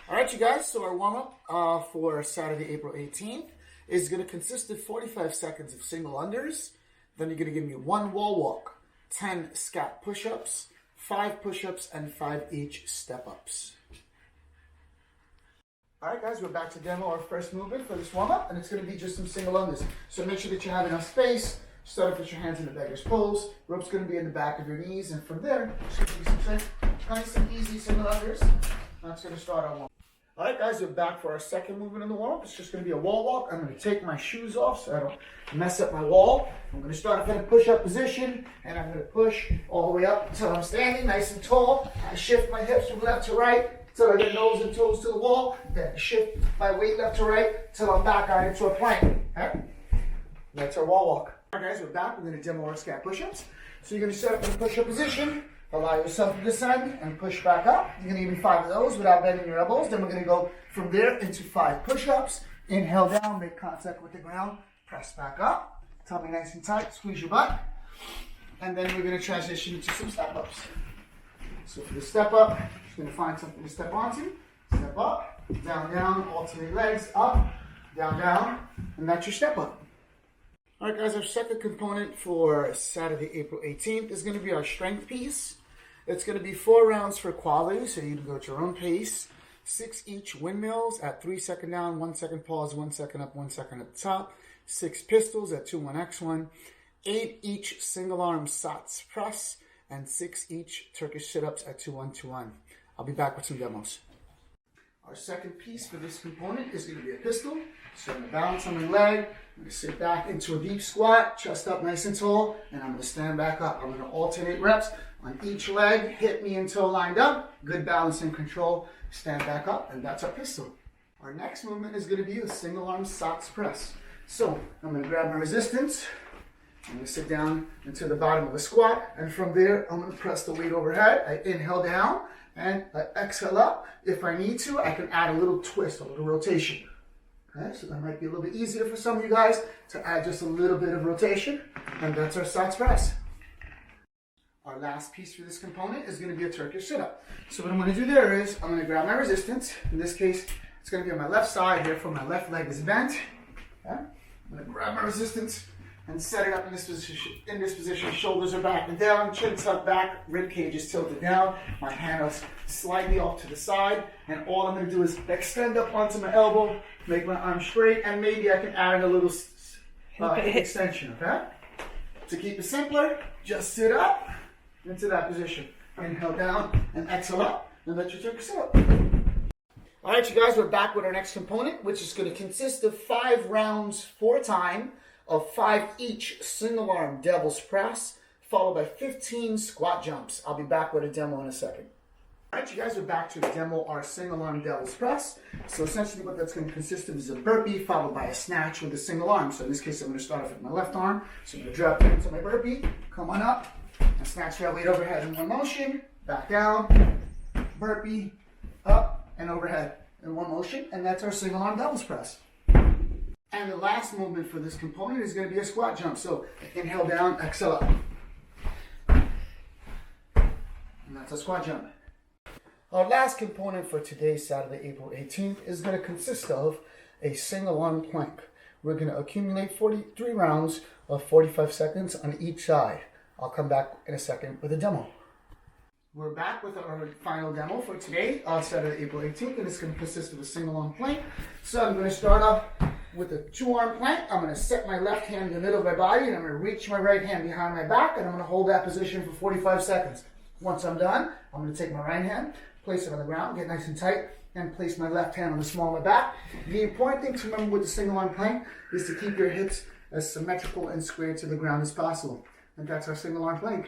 All right, you guys, so our warm-up for Saturday, April 18th is going to consist of 45 seconds of single unders. Then you're going to give me 1 wall walk, 10 scat push-ups, 5 push-ups, and 5 each step-ups. All right, guys, we're back to demo our first movement for this warm-up, and it's going to be just some single unders. So make sure that you have enough space. Start off with your hands in the beggar's pose. Rope's going to be in the back of your knees, and from there, just going to be some nice and easy single unders. That's going to start our warm-up. All right, guys, we're back for our second movement in the warm-up. It's just going to be a wall walk. I'm going to take my shoes off so I don't mess up my wall. I'm going to start off in a push-up position, and I'm going to push all the way up until I'm standing nice and tall. I shift my hips from left to right until I get nose and toes to the wall. Then I shift my weight left to right until I'm back out into a plank. Okay? That's our wall walk. All right, guys, we're back. We're going to demo our scat push-ups. So you're going to set up in a push-up position. Allow yourself to descend and push back up. You're going to give me 5 of those without bending your elbows. Then we're going to go from there into 5 push-ups. Inhale down, make contact with the ground. Press back up. Tummy nice and tight. Squeeze your butt. And then we're going to transition into some step-ups. So for the step-up, just going to find something to step onto. Step up, down, down, alternate legs, up, down, down. And that's your step-up. All right, guys, our second component for Saturday, April 18th is going to be our strength piece. It's going to be 4 rounds for quality, so you can go at your own pace. 6 each windmills at 3 second down, 1 second pause, 1 second up, 1 second at the top. 6 pistols at 2-1-X1. 8 each single arm sats press, and 6 each Turkish sit-ups at 2-1-2-1. I'll be back with some demos. Our second piece for this component is going to be a pistol. So I'm going to balance on my leg. I'm going to sit back into a deep squat, chest up nice and tall, and I'm going to stand back up. I'm going to alternate reps on each leg, hip me and toe lined up. Good balance and control. Stand back up, and that's our pistol. Our next movement is going to be a single arm sats press. So I'm going to grab my resistance. I'm going to sit down into the bottom of the squat, and from there, I'm going to press the weight overhead. I inhale down, and I exhale up. If I need to, I can add a little twist, a little rotation. Okay, so that might be a little bit easier for some of you guys to add just a little bit of rotation, and that's our sats press. Our last piece for this component is going to be a Turkish sit-up. So what I'm going to do there is I'm going to grab my resistance. In this case, it's going to be on my left side, therefore my left leg is bent. Okay? I'm going to grab my resistance and set it up in this position. Shoulders are back and down, chin tucked back, rib cage is tilted down. My hand is slightly off to the side, and all I'm going to do is extend up onto my elbow, make my arm straight, and maybe I can add a little hip extension, okay? To keep it simpler, just sit up into that position. Inhale down and exhale up, and let your Turkish sit up. All right, you guys, we're back with our next component, which is going to consist of 5 rounds 4 time of 5 each single arm devil's press, followed by 15 squat jumps. I'll be back with a demo in a second. All right, you guys, are back to demo our single arm devil's press. So essentially what that's going to consist of is a burpee followed by a snatch with a single arm. So in this case, I'm going to start off with my left arm. So I'm going to drop into my burpee, come on up, and snatch that weight overhead in one motion, back down, burpee, up, and overhead in one motion. And that's our single arm devil's press. And the last movement for this component is going to be a squat jump. So inhale down, exhale up. And that's a squat jump. Our last component for today, Saturday, April 18th, is going to consist of a single arm plank. We're going to accumulate 43 rounds of 45 seconds on each side. I'll come back in a second with a demo. We're back with our final demo for today, Saturday, April 18th, and it's going to consist of a single arm plank. So I'm going to start off with a 2-arm plank. I'm going to set my left hand in the middle of my body, and I'm going to reach my right hand behind my back, and I'm going to hold that position for 45 seconds. Once I'm done, I'm going to take my right hand, place it on the ground, get nice and tight, and place my left hand on the small of my back. The important thing to remember with the single arm plank is to keep your hips as symmetrical and square to the ground as possible. And that's our single arm plank.